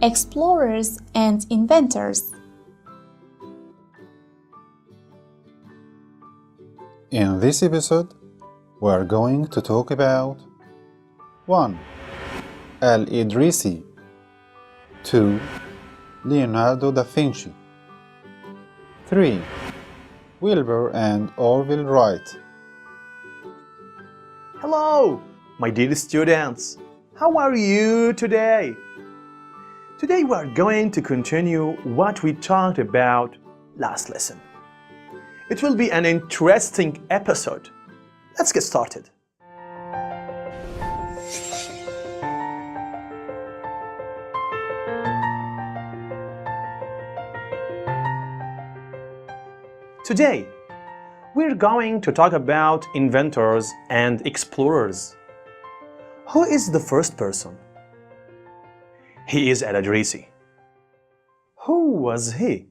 explorers and inventors. In this episode, we are going to talk about 1. Al-Idrisi 2. Leonardo da Vinci 3. Wilbur and Orville Wright. Hello, my dear students. How are you today? Today we are going to continue what we talked about last lesson. It will be an interesting episode. Let's get started. Today, we're going to talk about inventors and explorers. Who is the first person? He is Al-Idrisi. Who was he?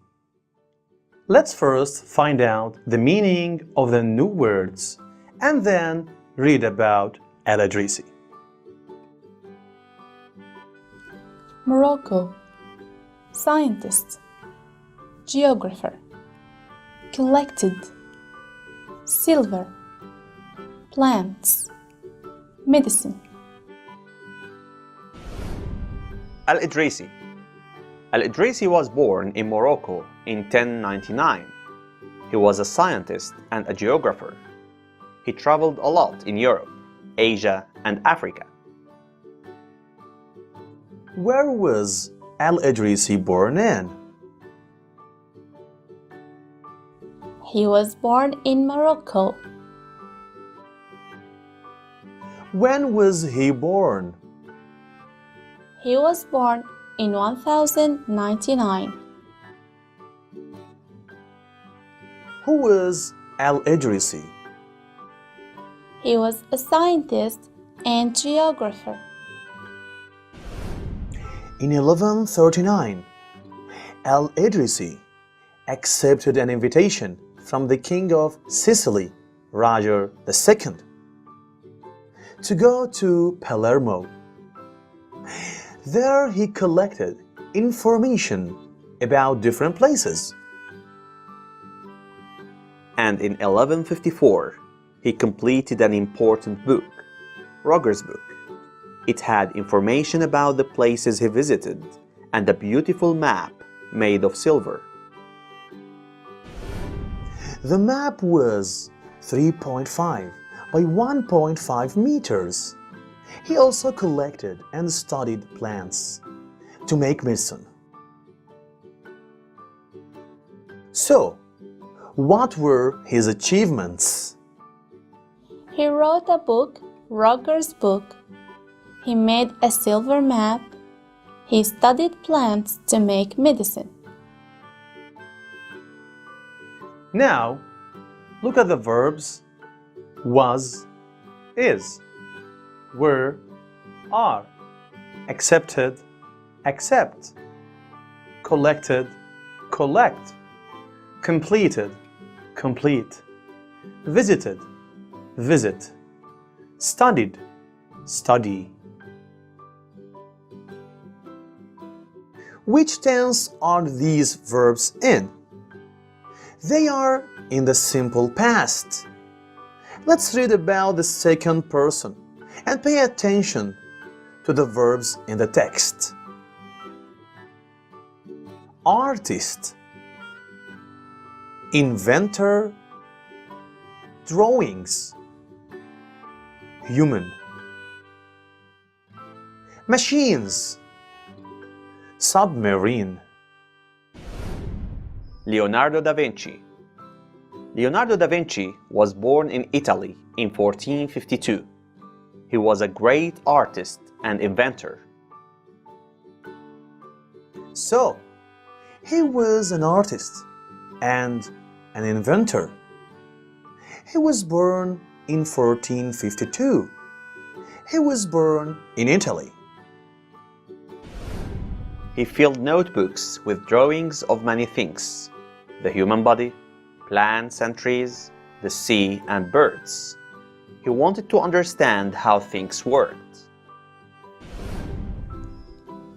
Let's first find out the meaning of the new words and then read about Al-Idrisi. Morocco, scientist, geographer, collected, silver, plants, medicine. Al-Idrisi. Al-Idrisi was born in Morocco in 1099. He was a scientist and a geographer. He traveled a lot in Europe, Asia, and Africa. Where was Al-Idrisi born in? He was born in Morocco. When was he born? He was born in 1099. Who was Al-Idrisi? He was a scientist and geographer. In 1139, Al-Idrisi accepted an invitation from the king of Sicily, Roger II, to go to Palermo. There he collected information about different places. And in 1154, he completed an important book, Roger's Book. It had information about the places he visited and a beautiful map made of silver. The map was 3.5 by 1.5 meters. He also collected and studied plants to make medicine. So, what were his achievements? He wrote a book, Roger's Book. He made a silver map. He studied plants to make medicine. Now, look at the verbs was, is, were, are, accepted, accept, collected, collect, completed, complete, visited, visit, studied, study. Which tense are these verbs in? They are in the simple past. Let's read about the second person and pay attention to the verbs in the text. Artist, inventor, drawings, human, machines, submarine. Leonardo da Vinci. Leonardo da Vinci was born in Italy in 1452. He was a great artist and inventor. So, he was an artist and an inventor. He was born in 1452. He was born in Italy. He filled notebooks with drawings of many things: the human body, plants and trees, the sea and birds. He wanted to understand how things worked.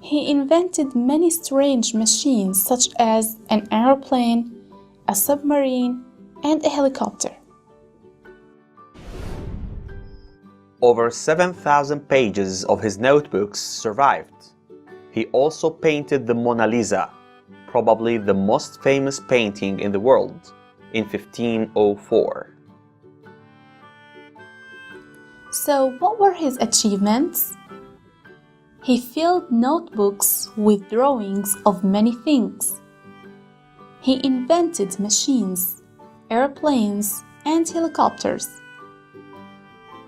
He invented many strange machines such as an airplane, a submarine, and a helicopter. Over 7,000 pages of his notebooks survived. He also painted the Mona Lisa, probably the most famous painting in the world, in 1504. So, what were his achievements? He filled notebooks with drawings of many things. He invented machines, airplanes, and helicopters.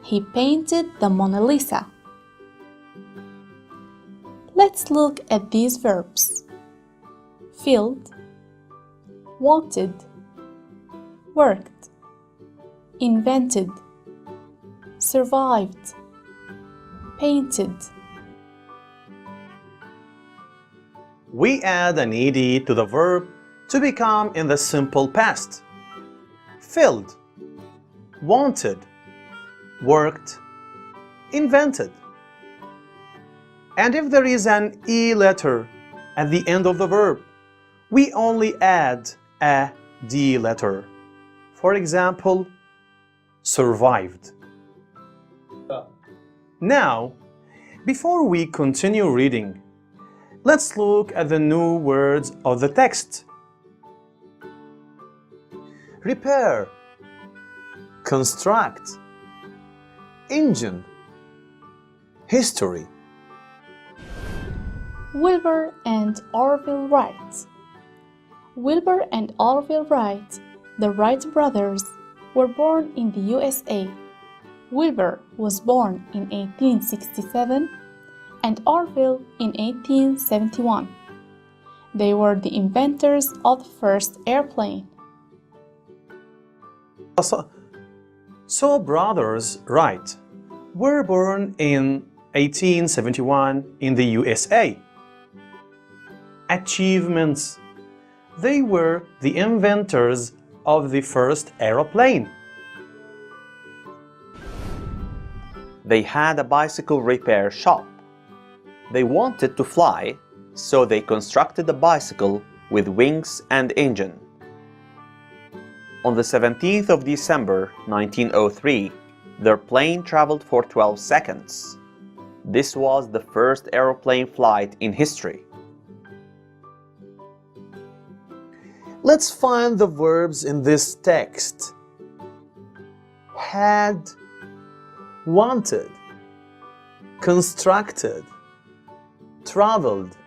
He painted the Mona Lisa. Let's look at these verbs. Filled, wanted, worked, invented, survived, painted. We add an ed to the verb to become in the simple past. Filled, wanted, worked, invented. And if there is an e letter at the end of the verb, we only add a d letter. For example, survived. Now, before we continue reading, let's look at the new words of the text. Repair, construct, engine, history. Wilbur and Orville Wright. Wilbur and Orville Wright, the Wright brothers, were born in the USA. Wilbur was born in 1867 and Orville in 1871. They were the inventors of the first airplane. So brothers Wright were born in 1871 in the USA. Achievements. They were the inventors of the first aeroplane. They had a bicycle repair shop. They wanted to fly, so they constructed a bicycle with wings and engine. On the 17th of December 1903, their plane traveled for 12 seconds. This was the first aeroplane flight in history. Let's find the verbs in this text. Had, wanted, constructed, traveled.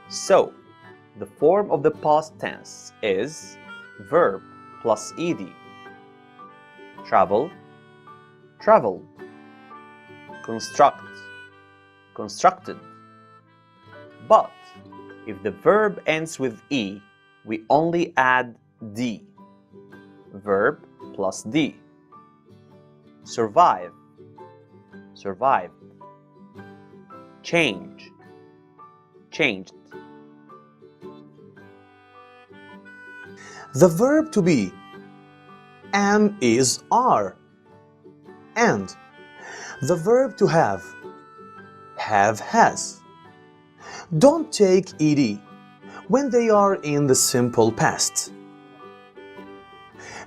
So, the form of the past tense is verb plus ed. Travel, traveled. Construct, constructed. But if the verb ends with e, we only add d. Verb plus d. Survive, survived. Change, changed. The verb to be, am, is, are. And the verb to have, has. Don't take ed when they are in the simple past.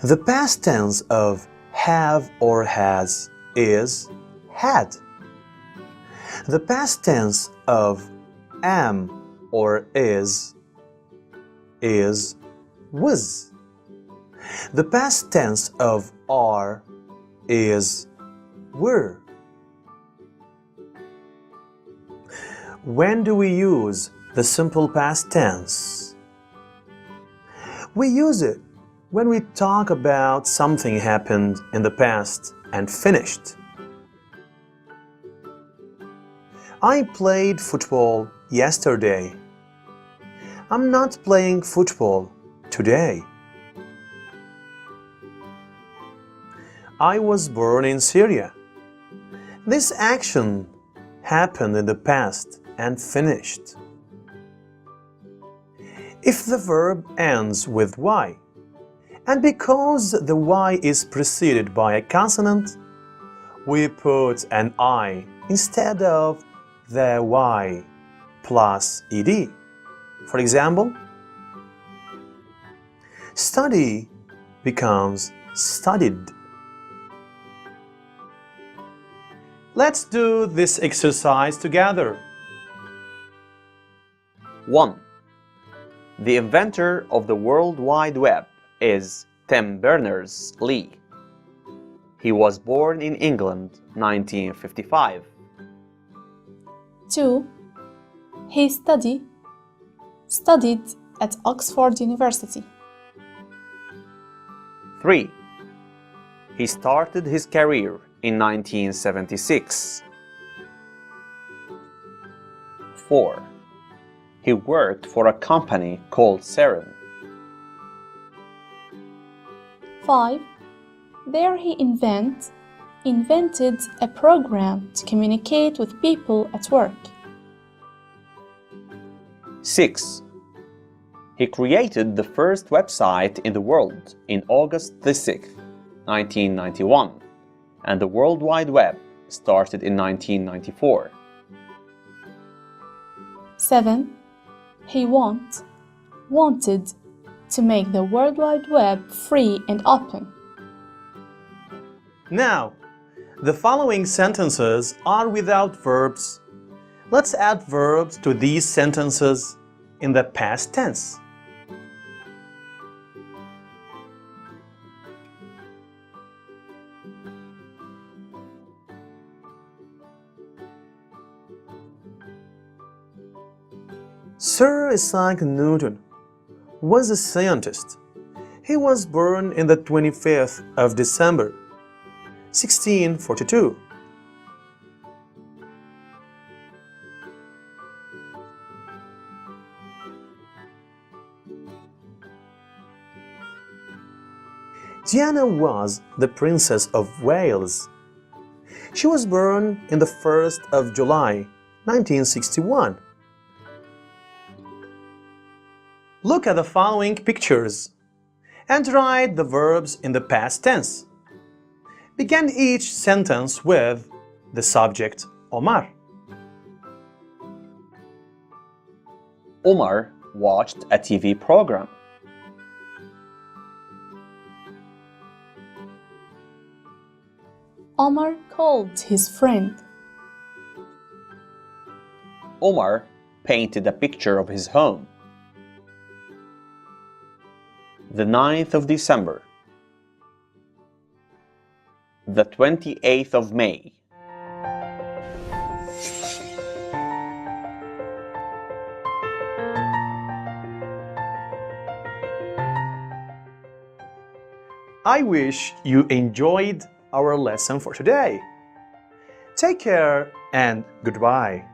The past tense of have or has is had. The past tense of am or is was. The past tense of are is were. When do we use the simple past tense? We use it when we talk about something happened in the past and finished. I played football yesterday. I'm not playing football today. I was born in Syria. This action happened in the past and finished. If the verb ends with y, and because the y is preceded by a consonant, we put an I instead of the y plus ed. For example, study becomes studied. Let's do this exercise together. 1. The inventor of the World Wide Web is Tim Berners-Lee. He was born in England, 1955. 2. He studied at Oxford University. 3. He started his career in 1976. 4. He worked for a company called Xerox. 5. There he invented a program to communicate with people at work. 6. He created the first website in the world in August 6, 1991, and the World Wide Web started in 1994. 7. He wanted to make the World Wide Web free and open. Now, the following sentences are without verbs. Let's add verbs to these sentences in the past tense. Sir Isaac Newton was a scientist. He was born on the 25th of December, 1642. Diana was the Princess of Wales. She was born on the 1st of July, 1961. Look at the following pictures and write the verbs in the past tense. Begin each sentence with the subject Omar. Omar watched a TV program. Omar called his friend. Omar painted a picture of his home. The 9th of December. The 28th of May. I wish you enjoyed our lesson for today. Take care and goodbye.